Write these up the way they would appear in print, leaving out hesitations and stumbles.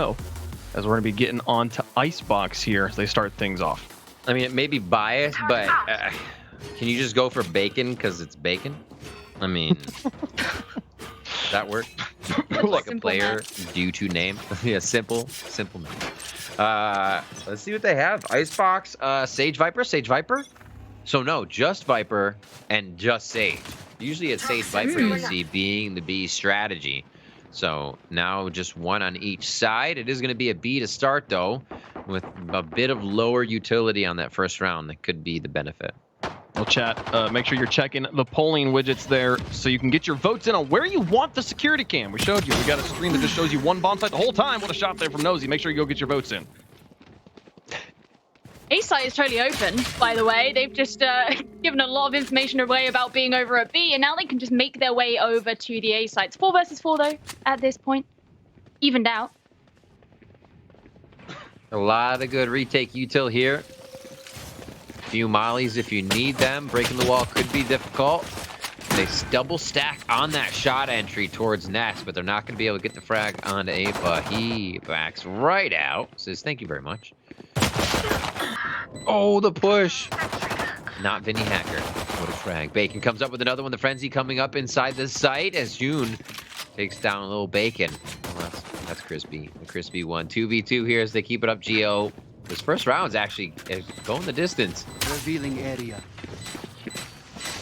Oh, as we're going to be getting on to Icebox here as they start things off. I mean, it may be biased, but can you just go for bacon because it's bacon? I mean, does that work? Like a player due to name? Yeah, simple name. Let's see what they have. Icebox, Sage Viper. So no, just Viper and just Sage. Usually it's Sage Viper you see being the B strategy. So now just one on each side. It is going to be a B to start though, with a bit of lower utility on that first round. That could be the benefit. Well, chat, make sure you're checking the polling widgets there so you can get your votes in on where you want the security cam. We showed you. We got a screen that just shows you one bomb site the whole time. What a shot there from Nosy. Make sure you go get your votes in. A site is totally open, by the way. They've just given a lot of information away about being over at B, and now they can just make their way over to the A site. It's 4 versus 4, though, at this point. Evened out. A lot of good retake util here. Few mollies if you need them. Breaking the wall could be difficult. They double stack on that shot entry towards Nest, but they're not going to be able to get the frag onto Ape. He backs right out. Says, thank you very much. Oh, the push. Not Vinny Hacker. What a frag. Bacon comes up with another one. The Frenzy coming up inside the site as June takes down a little Bacon. Well, that's Crispy. The Crispy one. 2v2 here as they keep it up. Geo. This first round is actually going the distance. Revealing area.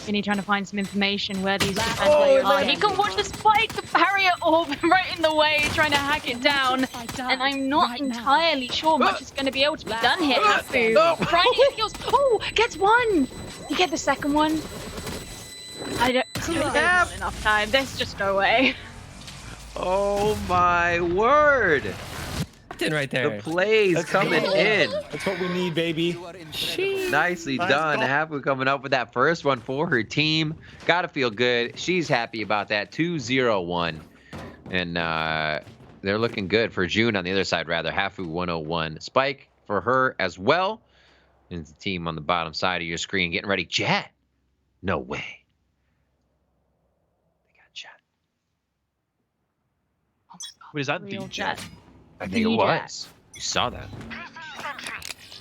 Vinny trying to find some information where these defenders are. He can watch the spike, the barrier orb right in the way, trying to hack it down. And I'm not entirely sure much is going to be able to be done here. Hafu trying to get kills. Oh, gets one. You get the second one. I don't have enough time. There's just no way. Oh my word. Right there. The plays coming in. That's what we need, baby. Nicely done. Hafu coming up with that first one for her team. Gotta feel good. She's happy about that. 2-0-1. And they're looking good for June on the other side, rather. Hafu 101. Spike for her as well. And the team on the bottom side of your screen getting ready. Jet. No way. They got Jet. Oh my God. Wait, is that Real the Jet? I think it was. You saw that.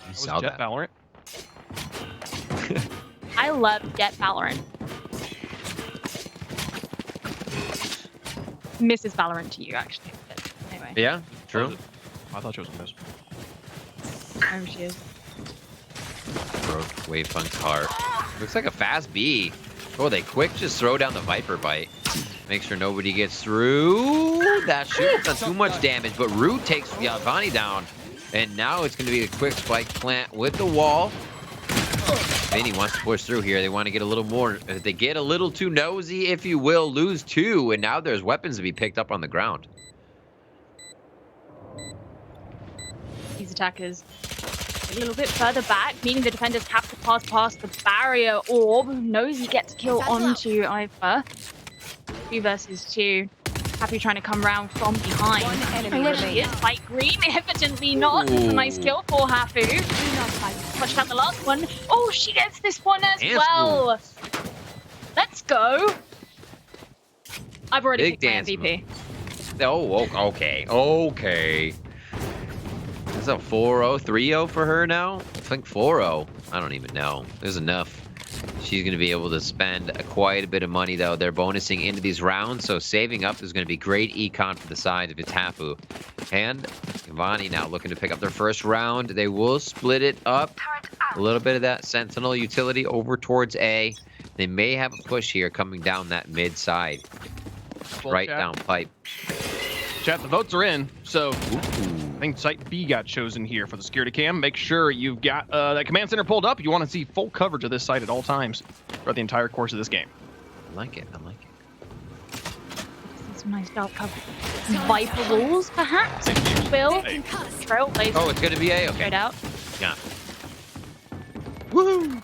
You saw Jet that. Valorant? I love Jet Valorant. Mrs. Valorant to you, actually. But anyway. Yeah, true. I thought she was miss. Wherever she is. Broke Wave Funk's heart. Looks like a fast B. Oh, they quick just throw down the Viper Bite. Make sure nobody gets through. That shouldn't have done too much damage, but Root takes Yavani down. And now it's going to be a quick spike plant with the wall. Vinny wants to push through here. They want to get a little more. They get a little too nosy, if you will. Lose 2, and now there's weapons to be picked up on the ground. These attackers a little bit further back, meaning the defenders have to pass past the barrier orb. Nosy gets kill onto Iva. 2 versus 2. Happy trying to come round from behind. And there she is. Light green, evidently not. It's a nice kill for Hafu. Pushed out the last one. Oh, she gets this one as well. Let's go. I've already picked my MVP. Oh, okay. Is that 4-0, 3-0 for her now? I think 4-0. I don't even know. There's enough. She's going to be able to spend quite a bit of money, though. They're bonusing into these rounds, so saving up is going to be great econ for the side of Hafu. And Ivani now looking to pick up their first round. They will split it up. A little bit of that Sentinel utility over towards A. They may have a push here coming down that mid side. Right down pipe. Chat, the votes are in, so I think Site B got chosen here for the security cam. Make sure you've got that command center pulled up. You want to see full coverage of this site at all times throughout the entire course of this game. I like it. Some nice dark cover. Viper walls, perhaps? Bill? Trailblazer. Oh, it's going to be A? Okay. Straight out. Yeah. Woohoo!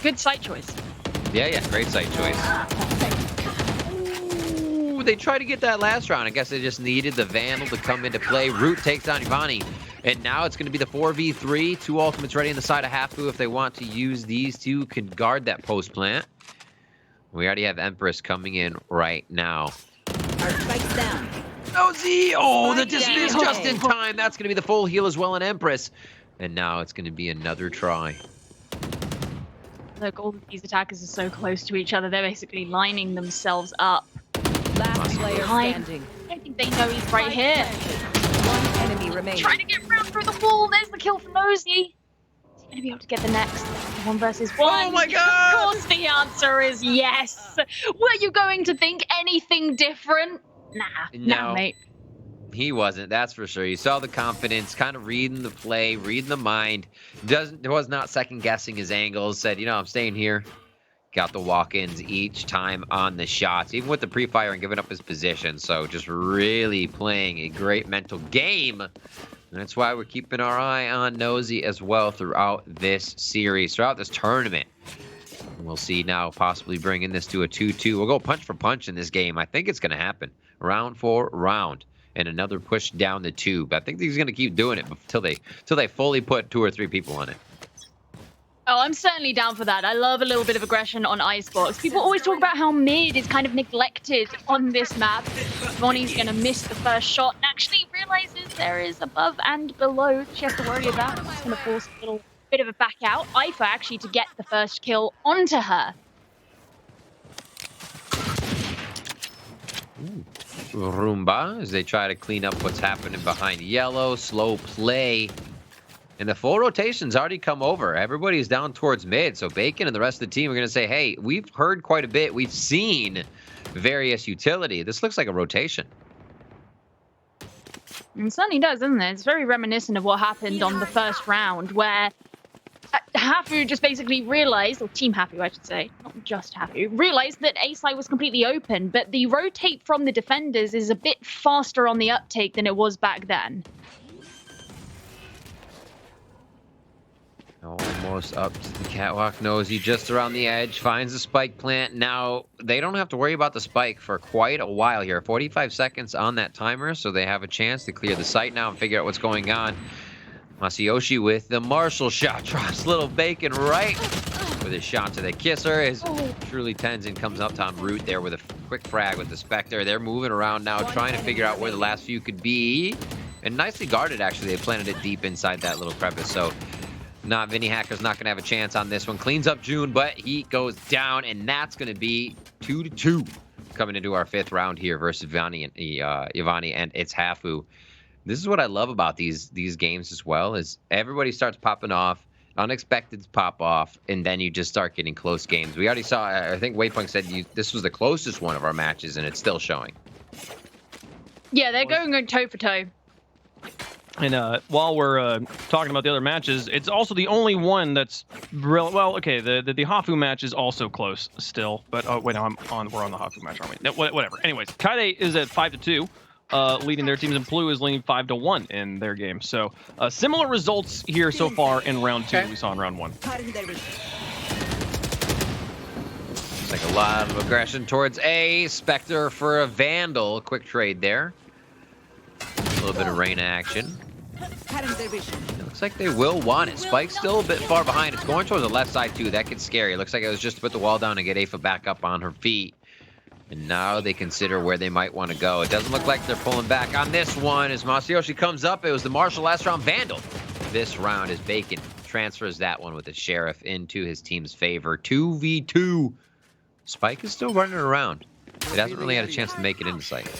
Good site choice. Yeah, great site choice. Ooh, they tried to get that last round. I guess they just needed the Vandal to come into play. Root takes down Ivani. And now it's going to be the 4v3. 2 ultimates ready on the side of Hafu if they want to use these two. Can guard that post plant. We already have Empress coming in right now. Our spike's down. Nosy! Oh, the dismiss just in time. That's going to be the full heal as well on Empress. And now it's going to be another try. Look, all of these attackers are so close to each other. They're basically lining themselves up. Last player standing. I don't think they know he's right here. One enemy remaining. Trying to get round through the wall. There's the kill from Nosy. Is he going to be able to get the next? 1 versus 1. Oh my god! Of course the answer is yes. Were you going to think anything different? Nah, mate. He wasn't, that's for sure. You saw the confidence, kind of reading the play, reading the mind. Was not second guessing his angles. Said, you know, I'm staying here. Got the walk-ins each time on the shots, even with the pre-fire and giving up his position. So just really playing a great mental game. And that's why we're keeping our eye on Nosy as well throughout this series, throughout this tournament. And we'll see now, possibly bringing this to a 2-2. We'll go punch for punch in this game. I think it's going to happen. Round for round. And another push down the tube. I think he's going to keep doing it until they fully put 2 or 3 people on it. Oh, I'm certainly down for that. I love a little bit of aggression on Icebox. People always talk about how mid is kind of neglected on this map. Vonnie's going to miss the first shot and actually realizes there is above and below she has to worry about. It's going to force a little bit of a back out. Ifa actually to get the first kill onto her. Ooh. Roomba as they try to clean up what's happening behind yellow. Slow play. And the full rotation's already come over. Everybody's down towards mid. So Bacon and the rest of the team are going to say, hey, we've heard quite a bit. We've seen various utility. This looks like a rotation. It certainly does, doesn't it? It's very reminiscent of what happened on the first round where Hafu just basically realized, or Team Hafu, I should say, not just Hafu, realized that A side was completely open, but the rotate from the defenders is a bit faster on the uptake than it was back then. Almost up to the catwalk. Nosy just around the edge, finds the spike plant. Now, they don't have to worry about the spike for quite a while here. 45 seconds on that timer, so they have a chance to clear the site now and figure out what's going on. Masayoshi with the Marshall shot. Drops little Bacon right with a shot to the kisser. As truly Tenzin comes up to en route there with a quick frag with the Spectre. They're moving around now, trying to figure out where the last few could be. And nicely guarded, actually. They planted it deep inside that little crevice. So, Vinny Hacker's not going to have a chance on this one. Cleans up June, but he goes down. And that's going to be 2-2 coming into our 5th round here versus Ivani and it's Hafu. This is what I love about these games as well, is everybody starts popping off, unexpected pop off, and then you just start getting close games. We already saw, I think Waypoint said this was the closest one of our matches, and it's still showing. Yeah, they're going toe for toe. And while we're talking about the other matches, it's also the only one that's real. Well, okay, the Hafu match is also close still, but wait, no, we're on the Hafu match, aren't we? No, whatever. Anyways, Kaide is at 5-2. Leading their teams, and Plu is leading 5-1 in their game. So similar results here so far in round 2 we saw in round 1. Looks like a lot of aggression towards A. Spectre for a Vandal. Quick trade there. A little bit of rain action. It looks like they will want it. Spike's still a bit far behind. It's going towards the left side too. That gets scary. It looks like it was just to put the wall down and get Afa back up on her feet. And now they consider where they might want to go. It doesn't look like they're pulling back on this one. As Masayoshi comes up, it was the Marshall last round Vandal. This round is Bacon. Transfers that one with the Sheriff into his team's favor. 2v2. Spike is still running around. It hasn't really had a chance to make it into sight.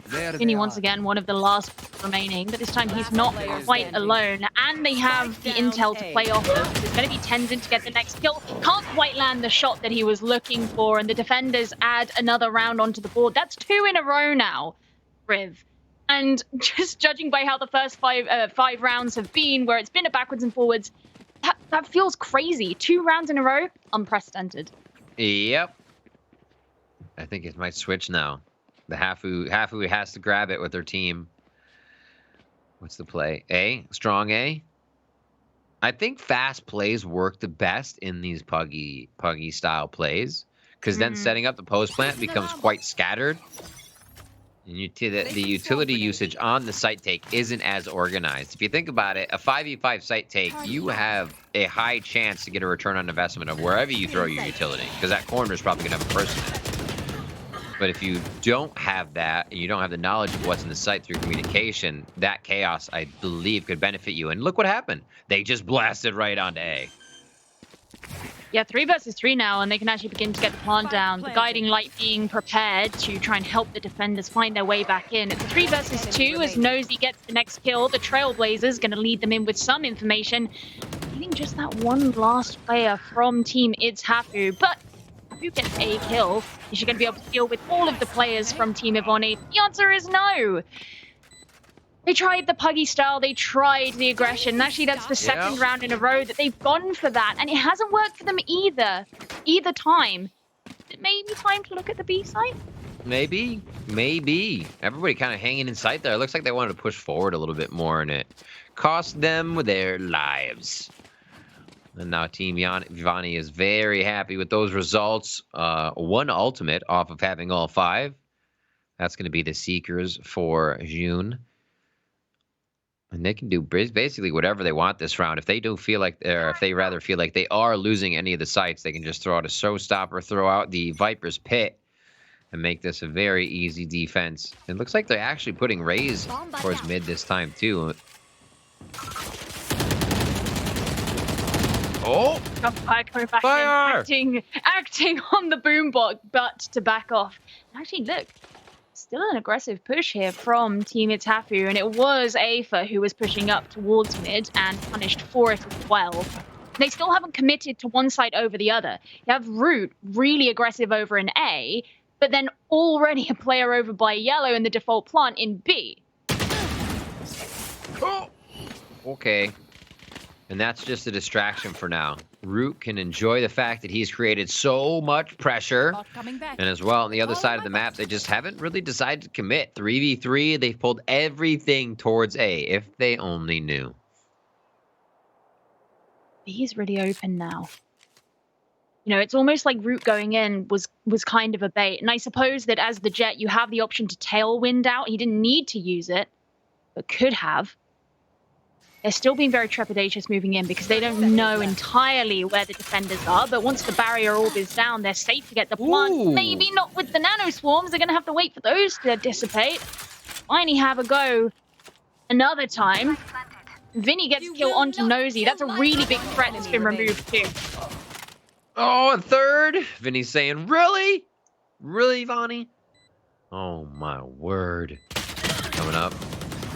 Vinny once again, one of the last remaining, but this time he's not quite alone. And they have the intel to play off of. It's going to be Tenzin to get the next kill. Can't quite land the shot that he was looking for, and the defenders add another round onto the board. That's 2 in a row now, Riv. And just judging by how the first five rounds have been, where it's been a backwards and forwards, that feels crazy. 2 rounds in a row, unprecedented. Yep. I think it might switch now. The Hafu has to grab it with their team. What's the play? A? Strong A? I think fast plays work the best in these Puggy style plays. Because then setting up the post plant becomes quite scattered. And the utility usage on the site take isn't as organized. If you think about it, a 5v5 site take, you have a high chance to get a return on investment of wherever you throw your utility. Because that corner is probably going to have a person in it. But if you don't have that, and you don't have the knowledge of what's in the site through communication, that chaos, I believe, could benefit you. And look what happened. They just blasted right onto A. Yeah, 3 versus 3 now, and they can actually begin to get the plant down. The guiding light being prepared to try and help the defenders find their way back in. It's a 3 versus 2 as Nosy gets the next kill. The Trailblazers going to lead them in with some information. Needing just that one last player from Team It's Hafu, but who gets a kill? Is she going to be able to deal with all of the players from Team Ivani? The answer is no. They tried the puggy style, they tried the aggression. Actually, that's the second round in a row that they've gone for that, and it hasn't worked for them either time. It may be time to look at the B side. Maybe. Everybody kind of hanging in sight there. It looks like they wanted to push forward a little bit more, and it cost them their lives. And now Team Ivani is very happy with those results. 1 ultimate off of having all 5. That's going to be the Seekers for June. And they can do basically whatever they want this round. If they do feel like if they rather feel like they are losing any of the sites, they can just throw out a showstopper, throw out the Viper's Pit, and make this a very easy defense. It looks like they're actually putting Raze towards mid this time, too. Oh! Coming back in, acting on the boombox, but to back off. Actually, look. Still an aggressive push here from Team It's Hafu, and it was Aoife who was pushing up towards mid and punished for it as well. They still haven't committed to one side over the other. You have Root really aggressive over in A, but then already a player over by Yellow in the default plant in B. Oh. Okay. And that's just a distraction for now. Root can enjoy the fact that he's created so much pressure. And as well, on the other side of the map, they just haven't really decided to commit. 3v3, they've pulled everything towards A, if they only knew. B's really open now. You know, it's almost like Root going in was kind of a bait. And I suppose that as the Jet, you have the option to tailwind out. He didn't need to use it, but could have. They're still being very trepidatious moving in because they don't know entirely where the defenders are. But once the barrier orb is down, they're safe to get the plant. Ooh. Maybe not with the nano swarms. They're going to have to wait for those to dissipate. Finally have a go another time. Vinny gets kill onto Nosy. That's a really big threat that's been removed too. Oh, a third? Vinny's saying, really? Really, Vonnie? Oh, my word. Coming up.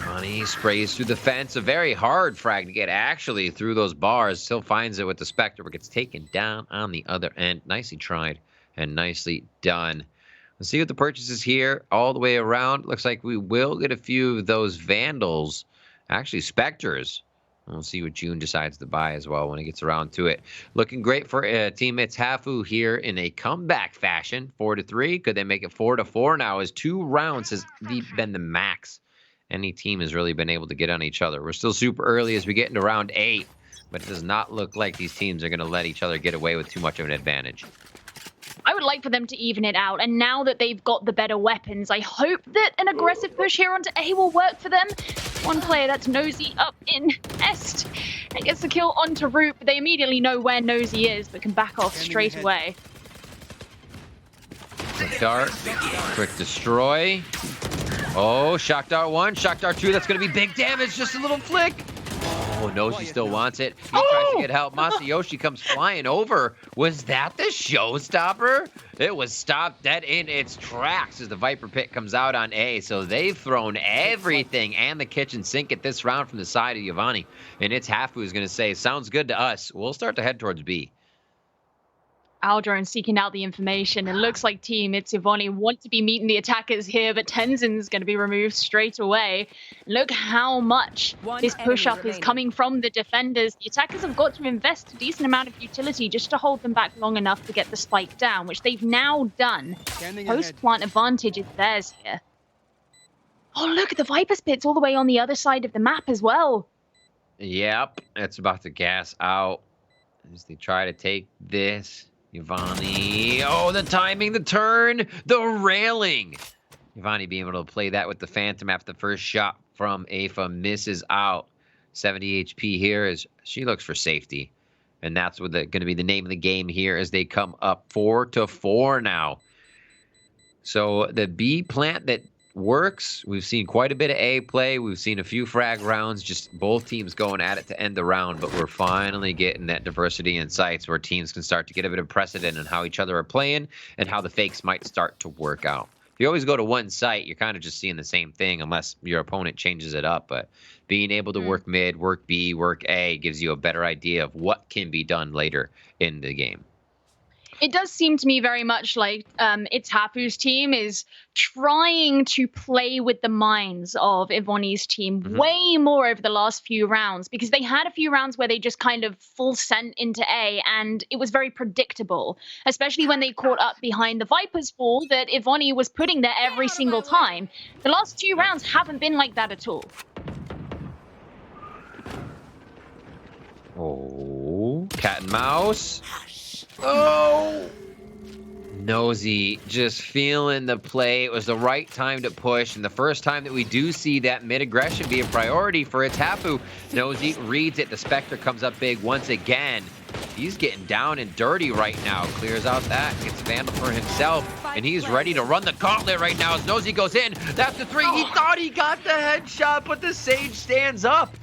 Vonnie sprays through the fence. A very hard frag to get actually through those bars. Still finds it with the Spectre, but gets taken down on the other end. Nicely tried and nicely done. Let's see what the purchase is here all the way around. Looks like we will get a few of those Vandals. Actually, Spectres. We'll see what June decides to buy as well when it gets around to it. Looking great for Team It's Hafu here in a comeback fashion. 4-3. Could they make it 4-4 now? As 2 rounds has been the max any team has really been able to get on each other. We're still super early as we get into round 8, but it does not look like these teams are going to let each other get away with too much of an advantage. I would like for them to even it out, and now that they've got the better weapons, I hope that an aggressive push here onto A will work for them. One player, that's Nosy, up in Est, and gets the kill onto Root, but they immediately know where Nosy is, but can back off straight away. Quick dart, quick destroy. Oh, shock dart 1, shock dart 2, that's going to be big damage, just a little flick. Oh, Nosy still wants it. He tries to get help. Masayoshi comes flying over. Was that the showstopper? It was stopped dead in its tracks as the Viper Pit comes out on A. So they've thrown everything and the kitchen sink at this round from the side of Giovanni. And It's Hafu is going to say, sounds good to us. We'll start to head towards B. Aldron seeking out the information. It looks like Team It's Ivani want to be meeting the attackers here, but Tenzin's going to be removed straight away. Look how much this push-up is coming from the defenders. The attackers have got to invest a decent amount of utility just to hold them back long enough to get the spike down, which they've now done. Post-plant advantage is theirs here. Oh, look at the Viper's Pits all the way on the other side of the map as well. Yep, it's about to gas out as they try to take this. Giovanni, oh, the timing, the turn, the railing. Giovanni being able to play that with the Phantom after the first shot from Aoife misses out. 70 HP here as she looks for safety. And that's what going to be the name of the game here as they come up 4-4 now. So the B plant that works. We've seen quite a bit of A play. We've seen a few frag rounds, just both teams going at it to end the round, but we're finally getting that diversity in sites where teams can start to get a bit of precedent on how each other are playing and how the fakes might start to work out. If you always go to one site, you're kind of just seeing the same thing unless your opponent changes it up, but being able to work mid, work B, work A gives you a better idea of what can be done later in the game. It does seem to me very much like Itapu's team is trying to play with the minds of Ivoni's team way more over the last few rounds, because they had a few rounds where they just kind of full sent into A, and it was very predictable, especially when they caught up behind the Viper's ball that Ivoni was putting there every single time. The last few rounds haven't been like that at all. Oh, cat and mouse. Oh! Nosy just feeling the play. It was the right time to push, and the first time that we do see that mid-aggression be a priority for Itapu. Nosy reads it. The Spectre comes up big once again. He's getting down and dirty right now. Clears out that. Gets Vandal for himself, and he's ready to run the gauntlet right now as Nosy goes in. That's the 3. He thought he got the headshot, but the Sage stands up.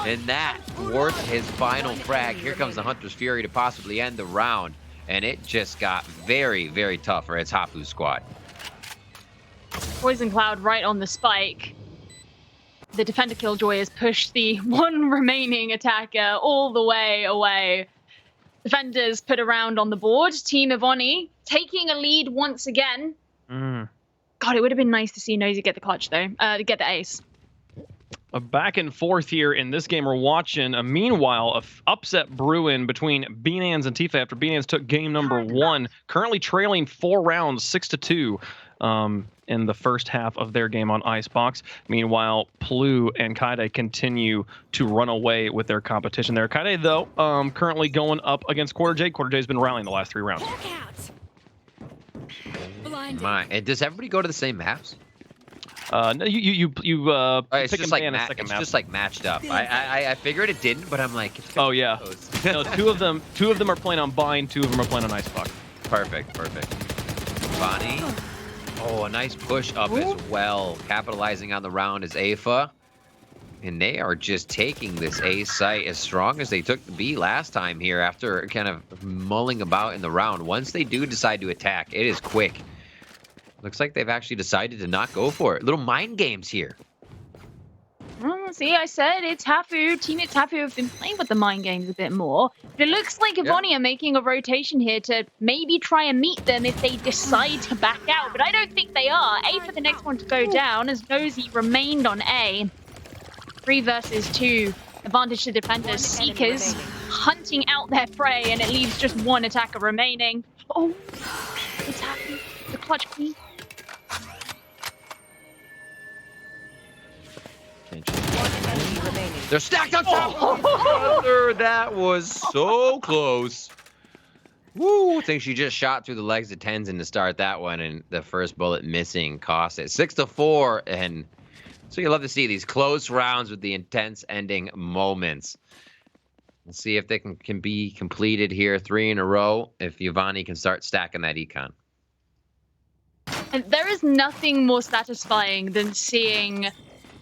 And that worth his final frag. Here comes the Hunter's Fury to possibly end the round. And it just got very, very tough for Itapu's squad. Poison Cloud right on the spike. The defender Killjoy has pushed the one remaining attacker all the way away. Defenders put a round on the board. Team Ivoni taking a lead once again. God, it would have been nice to see Nosy get the clutch, though. To get the ace. A back and forth here in this game we're watching. Meanwhile, a upset brewing between Bnans and Tiffae after Bnans took game number 1, currently trailing 4 rounds, 6-2 in the first half of their game on Icebox. Meanwhile, Plu and Kaide continue to run away with their competition there. Kaide, though, currently going up against Quarter J. Quarter J's been rallying the last 3 rounds. And does everybody go to the same maps? No, you it's pick just and like ban a second it's map. just like matched up. I figured it didn't, but I'm like, it's oh yeah. No, two of them are playing on Bind, 2 of them are playing on Icebox. Perfect. Bonnie. Oh, a nice push up as well, capitalizing on the round is Afa. And they are just taking this A site as strong as they took the B last time here after kind of mulling about in the round. Once they do decide to attack, it is quick. Looks like they've actually decided to not go for it. Little mind games here. See, I said Itapu. Team Itapu have been playing with the mind games a bit more. But it looks like Ivoni are making a rotation here to maybe try and meet them if they decide to back out. But I don't think they are. A for the next one to go down as Nosy remained on A. 3 versus 2. Advantage to defenders. Seekers hunting out their prey, and it leaves just 1 attacker remaining. Oh, Itapu, the clutch queen. They're stacked on top. Oh, that was so close. Woo! I think she just shot through the legs of Tenzin to start that one, and the first bullet missing cost it 6-4. And so you love to see these close rounds with the intense ending moments. We'll see if they can be completed here 3 in a row. If Ivoni can start stacking that econ. And there is nothing more satisfying than seeing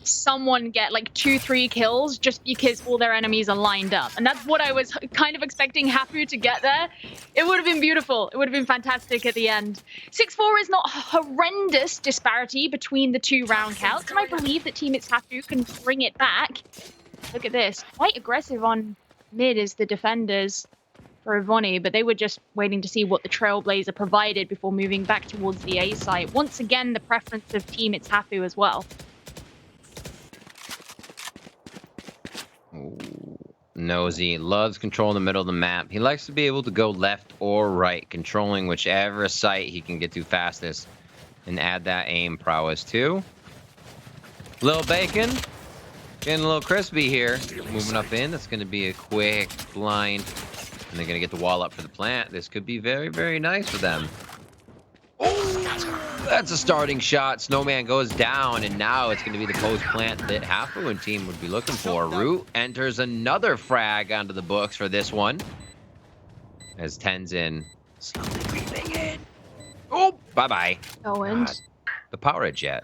someone get like 2-3 kills just because all their enemies are lined up. And that's what I was kind of expecting Hapu to get there. It would have been beautiful. It would have been fantastic at the end. 6-4 is not a horrendous disparity between the 2 round counts, and I believe that Team It's Hapu can bring it back. Look at this. Quite aggressive on mid is the defenders for Ivoni, but they were just waiting to see what the Trailblazer provided before moving back towards the A site. Once again, the preference of Team It's Hapu as well. Nosy loves controlling the middle of the map. He likes to be able to go left or right, controlling whichever site he can get to fastest and add that aim prowess too. Little Bacon getting a little crispy here. Moving up in. That's going to be a quick blind. And they're going to get the wall up for the plant. This could be very, very nice for them. Oh, that's a starting shot. Snowman goes down, and now it's going to be the post plant that Hafu and team would be looking for. Root enters another frag onto the books for this one. As Tenzin slowly creeping in. Oh, bye-bye. Owens. The power jet.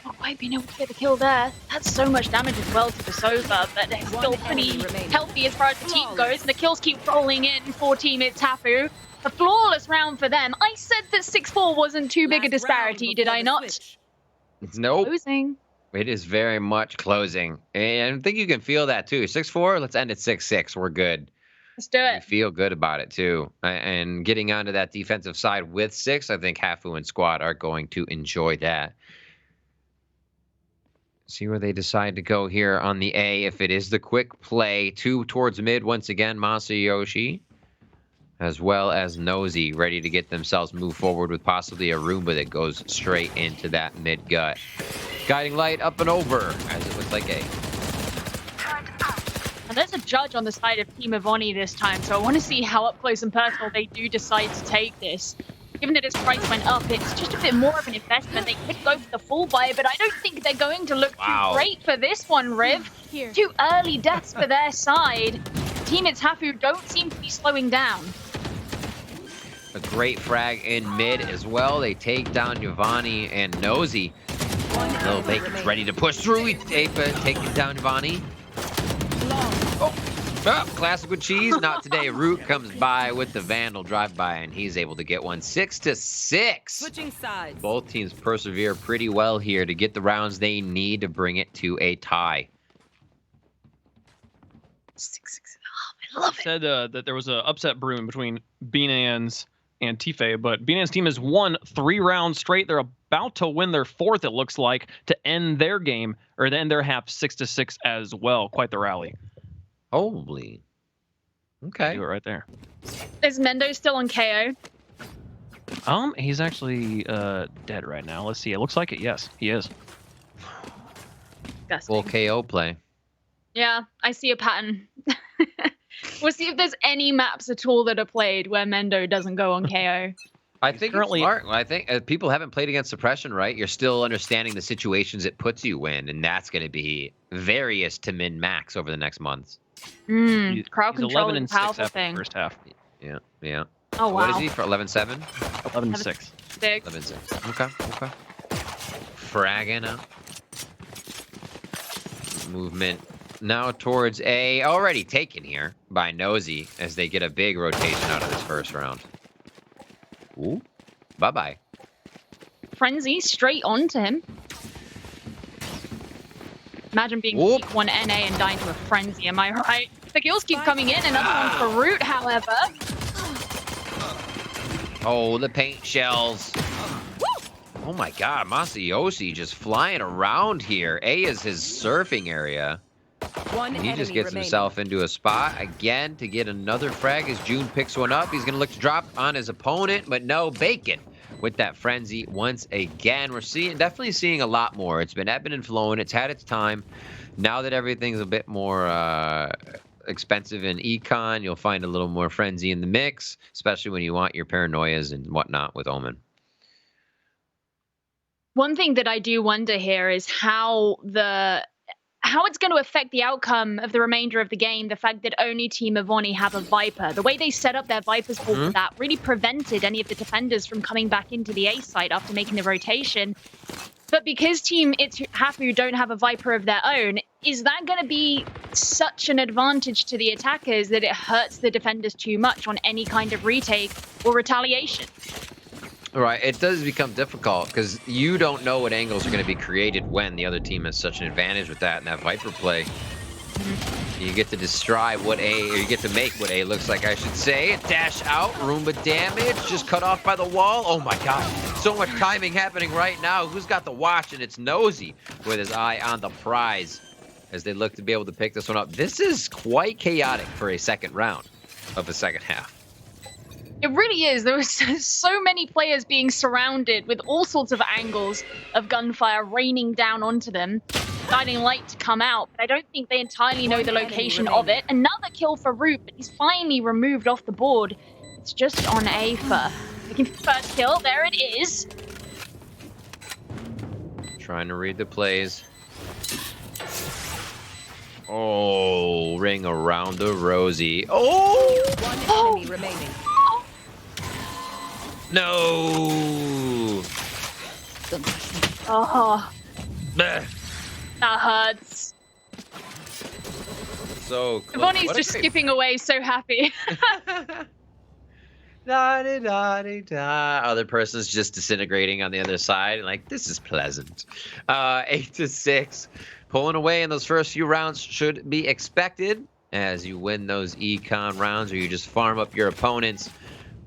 Not quite being able to get the kill there. That's so much damage as well to the Sova, but they're still pretty healthy as far as the team goes, and the kills keep rolling in for Team Tiffae. A flawless round for them. I said that 6-4 wasn't too big a disparity, did I not? Nope. Losing. It is very much closing. And I think you can feel that too. 6-4, let's end at 6-6. We're good. Let's do We it. feel good about it too. And getting onto that defensive side with 6, I think Hafu and Squad are going to enjoy that. See where they decide to go here on the A. If it is the quick play, 2 towards mid once again, Masayoshi, as well as Nosy, ready to get themselves moved forward with possibly a Roomba that goes straight into that mid gut. Guiding light up and over, as it looks like A. And there's a judge on the side of Team Ivani this time, so I want to see how up close and personal they do decide to take this. Given that its price went up, it's just a bit more of an investment. They could go for the full buy, but I don't think they're going to look too great for this one, Riv. Two early deaths for their side. Team Itafu don't seem to be slowing down. A great frag in mid as well. They take down Giovanni and Nosy. Little Bacon's ready to push through. Taking down Giovanni. Oh, classic with cheese. Not today. Root comes by with the Vandal drive-by, and he's able to get one. 6-6. Switching sides. Both teams persevere pretty well here to get the rounds they need to bring it to a tie. 6-6. Oh, I love it. Said that there was an upset brewing between Bnans and Tiffae, but Bnans team has won 3 rounds straight. They're about to win their 4th, it looks like, to end their game, or to end their half 6-6 as well. Quite the rally. Holy. Okay. Do it right there. Is Mendo still on KO? He's actually dead right now. Let's see. It looks like it. Yes, he is. Full KO play. Yeah, I see a pattern. We'll see if there's any maps at all that are played where Mendo doesn't go on KO. I think currently, it's smart. I think people haven't played against suppression, right? You're still understanding the situations it puts you in, and that's going to be various to min max over the next months. Crowd control is a powerful thing. First half. Yeah, yeah. Oh, wow. What is he for 11-7? 11-6. 11-6. Okay. Fragging up. Movement now towards A. Already taken here by Nosy as they get a big rotation out of this first round. Ooh. Bye-bye. Frenzy straight onto him. Imagine being peak 1 NA and dying to a Frenzy, am I right? The kills keep coming in, another one for Root, however. Oh, the paint shells. Oh my god, Masayoshi just flying around here. A is his surfing area. He just gets himself into a spot again to get another frag as June picks one up. He's going to look to drop on his opponent, but no, Bacon with that Frenzy once again. We're definitely seeing a lot more. It's been ebbing and flowing. It's had its time. Now that everything's a bit more expensive in econ, you'll find a little more Frenzy in the mix, especially when you want your paranoias and whatnot with Omen. One thing that I do wonder here is how it's going to affect the outcome of the remainder of the game, the fact that only Team Ivani have a Viper. The way they set up their Vipers for that really prevented any of the defenders from coming back into the A site after making the rotation. But because Team Hafu don't have a Viper of their own, is that going to be such an advantage to the attackers that it hurts the defenders too much on any kind of retake or retaliation? Right, it does become difficult because you don't know what angles are going to be created when the other team has such an advantage with that and that Viper play. You get to destroy what A, or you get to make what A looks like, I should say. Dash out, Roomba damage, just cut off by the wall. Oh my god, so much timing happening right now. Who's got the watch? And it's Nosy with his eye on the prize as they look to be able to pick this one up. This is quite chaotic for a second round of the second half. It really is. There was so many players being surrounded with all sorts of angles of gunfire raining down onto them, guiding light to come out, but I don't think they entirely know the location of it. Another kill for Root, but he's finally removed off the board. It's just on Aether. Looking for the first kill. There it is. Trying to read the plays. Oh, ring around the rosy. Oh! One enemy remaining. No. Oh, Bleh. that hurts. So close. Bonnie's What a just great- skipping away, so happy. Da da da da da. Other person's just disintegrating on the other side, and like this is pleasant. 8-6, pulling away in those first few rounds should be expected as you win those econ rounds, or you just farm up your opponents.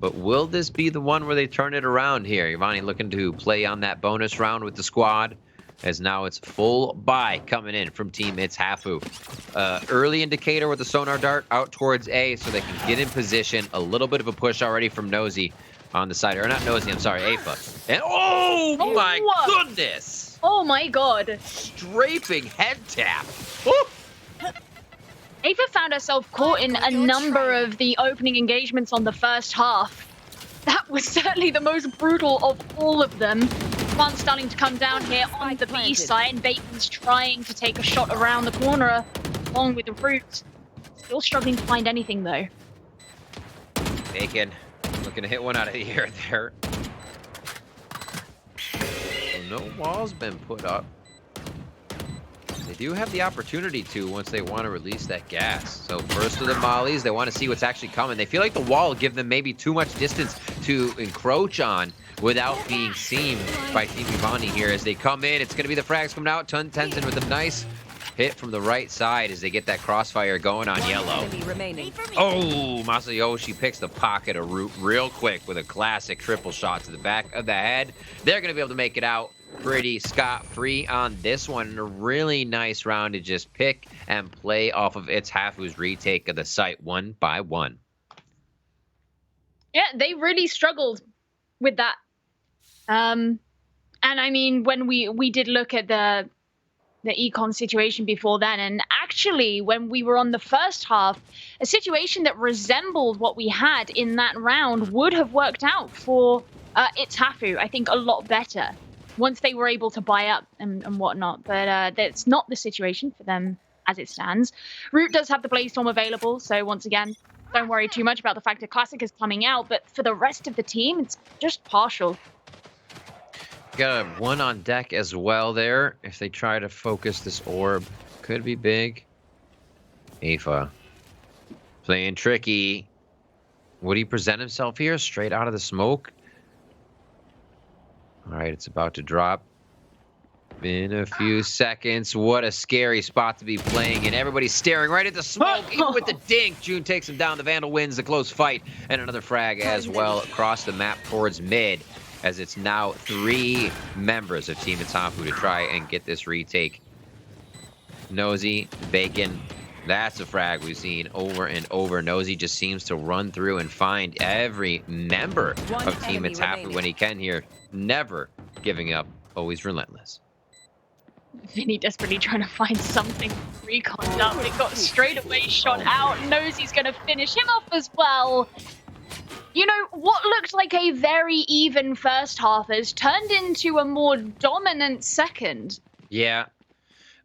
But will this be the one where they turn it around here? Yvonne looking to play on that bonus round with the squad, as now it's full buy coming in from Team It's Hafu. Early indicator with the sonar dart out towards A so they can get in position. A little bit of a push already from Nosy on the side. Or not Nosy, I'm sorry, Afa. And oh my goodness! Oh my god. Strafing head tap. Woo! Ava found herself caught in a number of the opening engagements on the first half. That was certainly the most brutal of all of them. One starting to come down here on the B side. Bacon's trying to take a shot around the corner along with the Root. Still struggling to find anything though. Bacon looking to hit one out of the air there. So no wall's been put up. They do have the opportunity to once they want to release that gas. So first of the mollies, they want to see what's actually coming. They feel like the wall will give them maybe too much distance to encroach on without being seen by Team Ivani here. As they come in, it's going to be the frags coming out. Tenzin with a nice hit from the right side as they get that crossfire going on yellow. Enemy remaining. Oh, Masayoshi picks the pocket of Root real quick with a classic triple shot to the back of the head. They're going to be able to make it out pretty scot-free on this one. A really nice round to just pick and play off of It's Hafu's retake of the site 1 by 1. Yeah, they really struggled with that. And I mean, when we did look at the econ situation before then, and actually when we were on the first half, a situation that resembled what we had in that round would have worked out for It's Hafu, I think, a lot better once they were able to buy up and whatnot. But that's not the situation for them as it stands. Root does have the Blaze-Storm available, so once again, don't worry too much about the fact that Classic is coming out, but for the rest of the team, it's just partial. Got a one on deck as well there. If they try to focus this orb, could be big. Afa playing tricky. Would he present himself here straight out of the smoke? All right, it's about to drop in a few seconds. What a scary spot to be playing in. Everybody's staring right at the smoke. Even with the dink, June takes him down. The Vandal wins the close fight. And another frag as well across the map towards mid, as it's now 3 members of Team It's Hafu to try and get this retake. Nosy, Bacon. That's a frag we've seen over and over. Nosy just seems to run through and find every member of Team It's Hafu when he can here. Never giving up, always relentless. Vinny desperately trying to find something recon up. It got straight away shot out. Nosy's going to finish him off as well. You know, what looked like a very even first half has turned into a more dominant second. Yeah.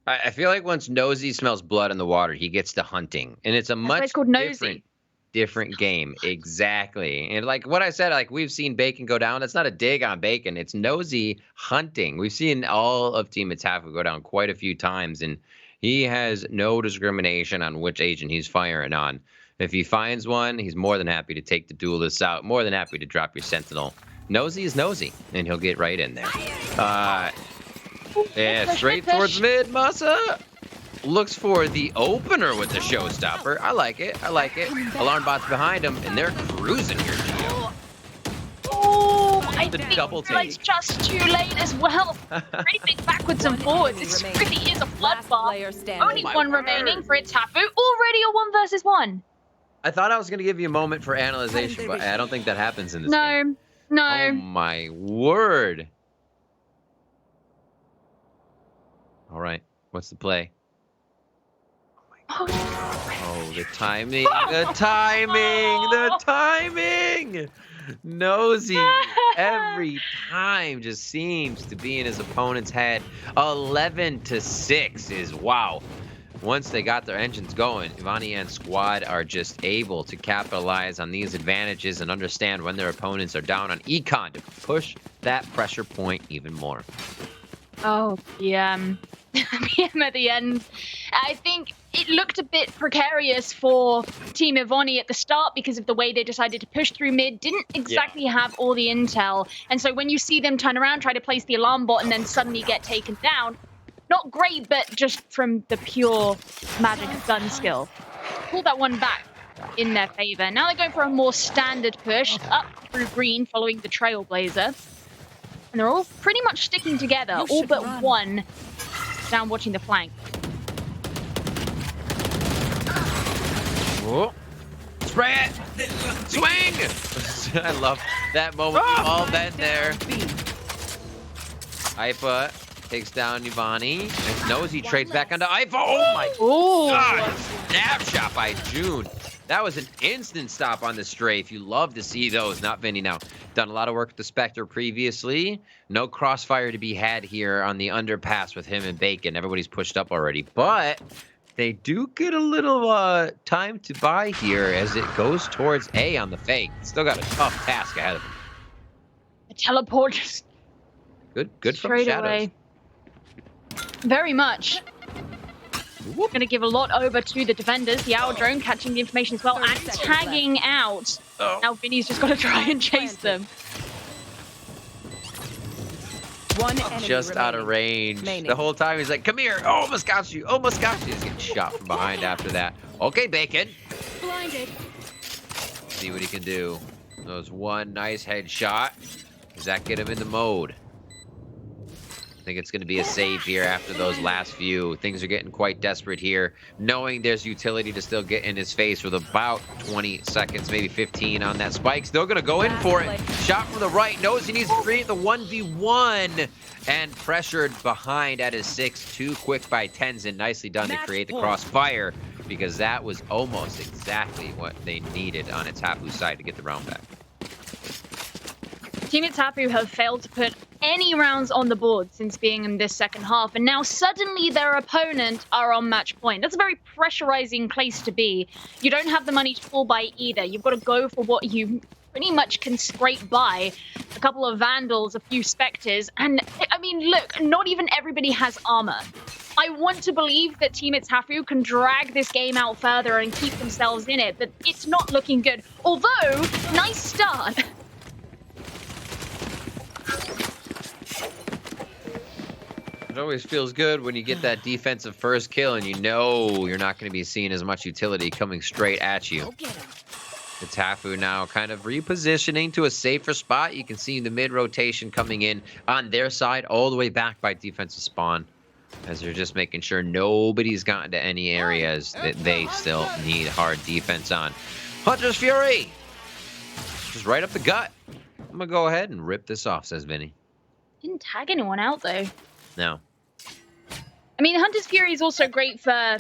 I feel like once Nosy smells blood in the water, he gets to hunting. And it's a much different game. Exactly. And like what I said, like we've seen Bacon go down. That's not a dig on Bacon. It's Nosy hunting. We've seen all of Team It's Hafu go down quite a few times, and he has no discrimination on which agent he's firing on. If he finds one, he's more than happy to take the duelist out, more than happy to drop your sentinel. Nosy is Nosy, and he'll get right in there. Yeah, straight towards mid. Masa looks for the opener with the showstopper. I like it. I like it. Alarm bot's behind him, and they're cruising here, Gio. Oh, I The think double it's take. just too late as well. Pretty big backwards and forwards. This really is a bloodbath. Only one remaining for It's Hafu. Already a 1 versus 1. I thought I was going to give you a moment for analyzation, but I don't think that happens in this game. No. Oh, my word. All right. What's the play? Oh, the timing. The timing. The timing. Nosy every time just seems to be in his opponent's head. 11-6 is wow. once they got their engines going, Ivani and squad are just able to capitalize on these advantages and understand when their opponents are down on econ to push that pressure point even more. Oh, PM. PM at the end. I think it looked a bit precarious for Team Ivani at the start because of the way they decided to push through mid. Didn't exactly have all the intel. And so when you see them turn around, try to place the alarm bot, and then suddenly get taken down, not great, but just from the pure magic of gun skill. Pull that one back in their favor. Now they're going for a more standard push up through green following the Trailblazer. And they're all pretty much sticking together, all but one down watching the flank. Whoa. Spray it! Swing! I love that moment. We've all been there. Ifa takes down Ivani. And Nosy trades back onto Ifa. Oh my god! Snapshot by June. That was an instant stop on the strafe. You love to see those. Not Vinny now. Done a lot of work with the Spectre previously. No crossfire to be had here on the underpass with him and Bacon. Everybody's pushed up already. But they do get a little time to buy here as it goes towards A on the fake. Still got a tough task ahead of them. The teleport just Good from straight Shadows. away. Very much. Going to give a lot over to the defenders. The Owl Drone catching the information as well and tagging out. Oh. Now Vinny's just got to try and chase them. One enemy Just out of range. The whole time he's like, come here. Oh, almost got you. Almost got you. He's getting shot from behind after that. Okay, Bacon. Blinded. See what he can do. That was one nice headshot. Does that get him in the mode? I think it's going to be a save here after those last few. Things are getting quite desperate here. Knowing there's utility to still get in his face with about 20 seconds, maybe 15 on that spike. Still going to go in for it. Shot from the right. Knows he needs to create the 1v1. And pressured behind at his 6. Too quick by Tenzin. Nicely done to create the crossfire. Because that was almost exactly what they needed on Itapu's side to get the round back. Team Itapu have failed to put any rounds on the board since being in this second half, and now suddenly their opponent are on match point. That's a very pressurizing place to be. You don't have the money to fall by either. You've got to go for what you pretty much can scrape by. A couple of Vandals, a few Spectres, and I mean, look, not even everybody has armor. I want to believe that Team Itapu can drag this game out further and keep themselves in it, but it's not looking good. Although, nice start. It always feels good when you get that defensive first kill and you know you're not going to be seeing as much utility coming straight at you. The Tafu now kind of repositioning to a safer spot. You can see the mid rotation coming in on their side all the way back by defensive spawn as they're just making sure nobody's gotten to any areas that they still need hard defense on. Hunter's Fury! Just right up the gut. I'm going to go ahead and rip this off, says Vinny. Didn't tag anyone out, though. No. I mean, Hunter's Fury is also great for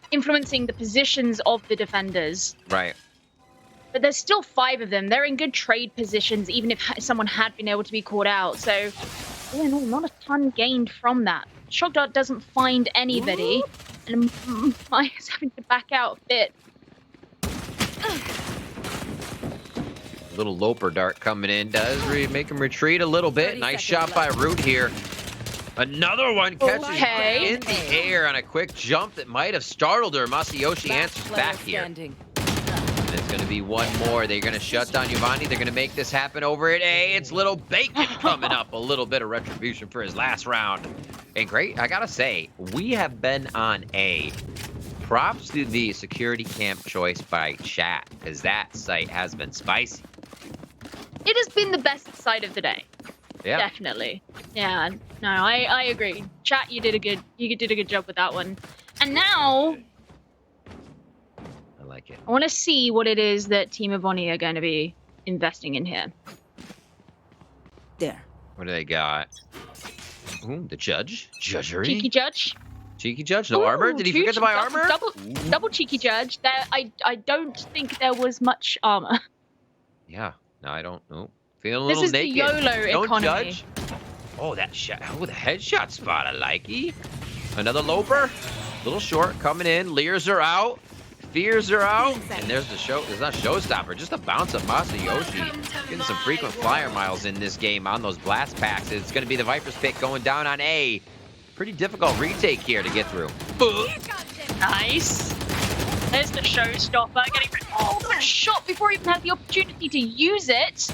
influencing the positions of the defenders. Right. But there's still 5 of them. They're in good trade positions, even if someone had been able to be caught out. So, all in all, not a ton gained from that. Shock Dart doesn't find anybody. And Maya is having to back out a bit. Little Loper Dart coming in does make him retreat a little bit. Nice shot by Root here. Another one catches in the air on a quick jump that might have startled her. Masayoshi answers back here. And it's going to be one more. They're going to shut down Giovanni. They're going to make this happen over at A. It's little Bacon coming up. A little bit of retribution for his last round. And great, I got to say, we have been on A. Props to the security camp choice by chat, because that site has been spicy. It has been the best side of the day. Yeah. Definitely. Yeah. No, I agree. Chat, you did a good job with that one. And now I like it. I want to see what it is that Team Ivani are going to be investing in here. There. What do they got? Ooh, the judge? Judgery? Cheeky Judge. Cheeky Judge? No Ooh, armor? Did he forget to buy armor? Double Cheeky Judge. I don't think there was much armor. Yeah. No, I don't know. Feeling a little This is naked. the YOLO Don't economy. judge. Oh, that shot. Oh, the headshot spot. I like it. Another Loper. Little short coming in. Leers are out. Fears are out. And there's the show. There's not showstopper. Just a bounce up. Masayoshi getting some frequent flyer miles in this game on those blast packs. It's going to be the Viper's pick going down on A. Pretty difficult retake here to get through. Nice. There's the showstopper. Getting the shot before he even has the opportunity to use it.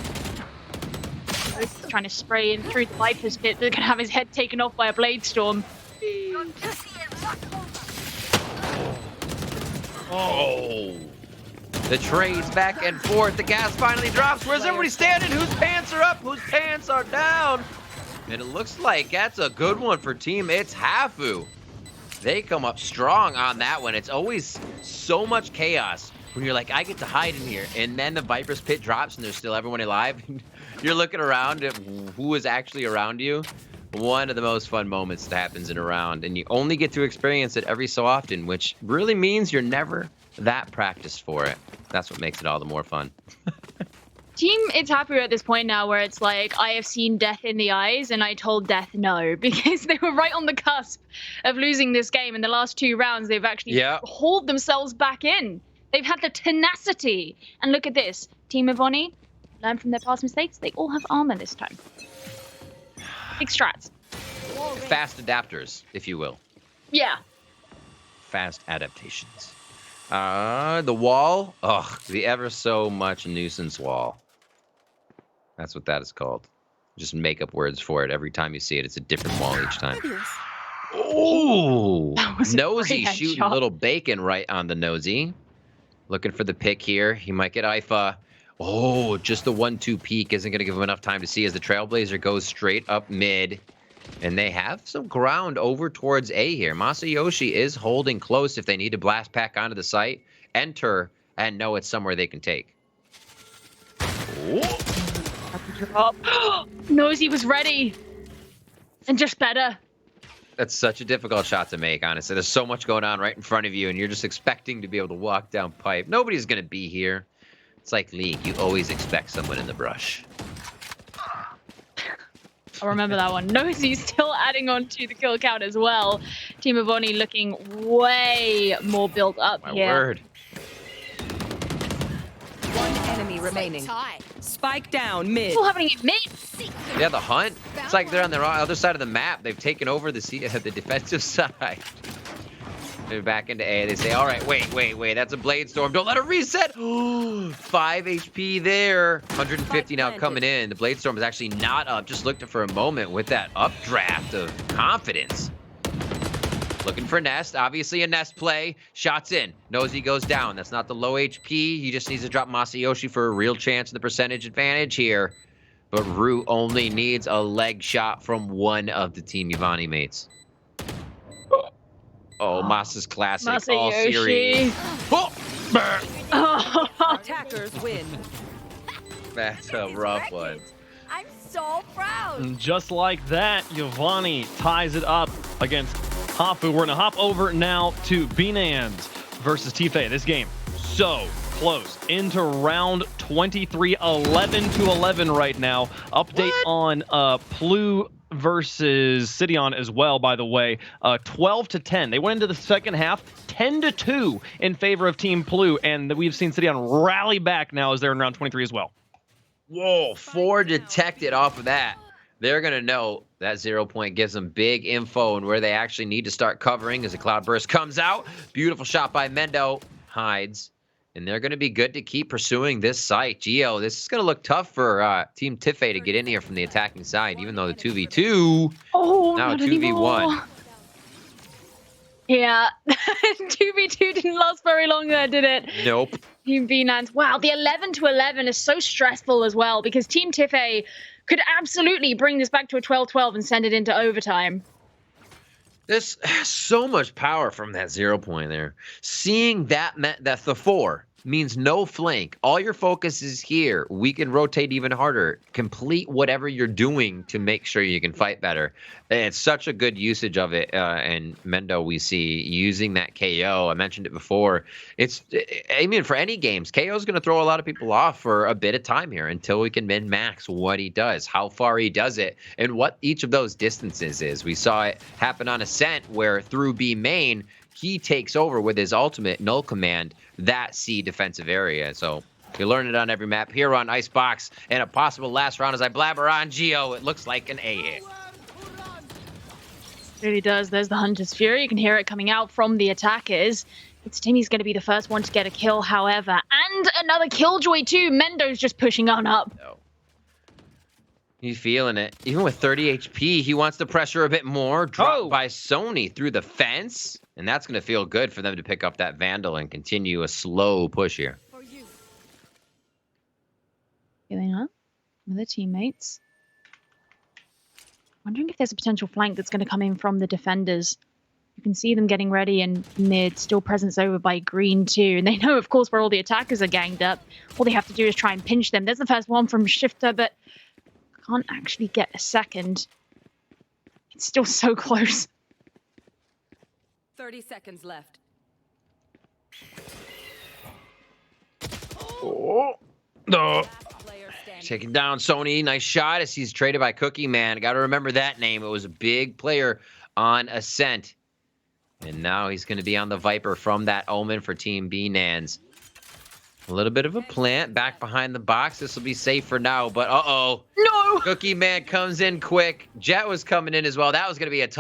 Trying to spray in through the Viper's pit. They're going to have his head taken off by a blade storm. Oh. The trades back and forth. The gas finally drops. Where's everybody standing? Whose pants are up? Whose pants are down? And it looks like that's a good one for team. It's Hafu. They come up strong on that one. It's always so much chaos when you're like, I get to hide in here. And then the Viper's pit drops and there's still everyone alive. You're looking around at who is actually around you. One of the most fun moments that happens in a round. And you only get to experience it every so often, which really means you're never that practiced for it. That's what makes it all the more fun. Team, it's happier at this point now where it's like, I have seen death in the eyes and I told death no, because they were right on the cusp of losing this game. In the last 2 rounds, they've actually hauled themselves back in. They've had the tenacity. And look at this. Team Ivani, learn from their past mistakes. They all have armor this time. Big strats. Fast adapters, if you will. Yeah. Fast adaptations. The wall. Ugh, the ever so much nuisance wall. That's what that is called. Just make up words for it. Every time you see it, it's a different wall each time. Oh, Nosy shooting a little bacon right on the nosy. Looking for the pick here. He might get Ifa. Oh, just the 1-2 peek isn't going to give him enough time to see as the Trailblazer goes straight up mid. And they have some ground over towards A here. Masayoshi is holding close if they need to blast pack onto the site, enter, and know it's somewhere they can take. Nosy was ready. And just better. That's such a difficult shot to make, honestly. There's so much going on right in front of you, and you're just expecting to be able to walk down pipe. Nobody's going to be here. It's like League. You always expect someone in the brush. I'll remember that one. Nosy's still adding on to the kill count as well. Team Ivani looking way more built up My here. word. One enemy remaining. Spike down mid. Still happening at mid. Yeah, the hunt. It's like they're on the other side of the map. They've taken over the defensive side. They're back into A. They say, all right, wait. That's a blade storm. Don't let it reset. 5 HP there. 150 now coming in. The blade storm is actually not up. Just looked for a moment with that updraft of confidence. Looking for Nest. Obviously a Nest play. Shots in. Nosy goes down. That's not the low HP. He just needs to drop Masayoshi for a real chance of the percentage advantage here. But Root only needs a leg shot from one of the Team Ivani mates. Oh, Masa's classic all series. Attackers win. That's a rough one. I'm so proud. And just like that, Ivani ties it up against Hafu. We're going to hop over now to Bnans versus Tiffae. This game, so close. Into round 23, 11-11 right now. Update on Plu versus Sidion as well, by the way. 12-10. They went into the second half 10-2 in favor of Team Plu, and we've seen Sidion rally back now as they're in round 23 as well. Whoa, 4 detected off of that. They're going to know that 0 point gives them big info on where they actually need to start covering as the Cloudburst comes out. Beautiful shot by Mendo. Hides. And they're going to be good to keep pursuing this site. Gio, this is going to look tough for Team Tiffae to get in here from the attacking side, even though the 2v2, now 2v1. Yeah, 2v2 didn't last very long there, did it? Nope. Team Bnans. Wow, the 11-11 is so stressful as well because Team Tiffae could absolutely bring this back to a 12-12 and send it into overtime. There's so much power from that 0 point there. Seeing that that's the 4 means no flank. All your focus is here. We can rotate even harder. Complete whatever you're doing to make sure you can fight better. And it's such a good usage of it. And Mendo, we see using that KO. I mentioned it before. I mean, for any games, KO is going to throw a lot of people off for a bit of time here until we can min-max what he does, how far he does it, and what each of those distances is. We saw it happen on Ascent where through B main, he takes over with his ultimate null command that C defensive area. So you learn it on every map. Here on Icebox, and a possible last round as I blabber on Geo. It looks like an A hit. It really does. There's the Hunter's Fury. You can hear it coming out from the attackers. It's Timmy's going to be the first one to get a kill, however. And another Killjoy too. Mendo's just pushing on up. No. He's feeling it. Even with 30 HP, he wants to pressure a bit more. Dropped by Sony through the fence. And that's going to feel good for them to pick up that Vandal and continue a slow push here. Healing up with their teammates. Wondering if there's a potential flank that's going to come in from the defenders. You can see them getting ready, and mid still presence over by green too. And they know, of course, where all the attackers are ganged up. All they have to do is try and pinch them. There's the first one from Shifter, but can't actually get a second. It's still so close. 30 seconds left. Oh, no. Taking down Sony. Nice shot as he's traded by Cookie Man. Got to remember that name. It was a big player on Ascent. And now he's going to be on the Viper from that Omen for Team Bnans. A little bit of a plant back behind the box. This will be safe for now, but uh-oh. No! Cookie Man comes in quick. Jet was coming in as well. That was going to be a tough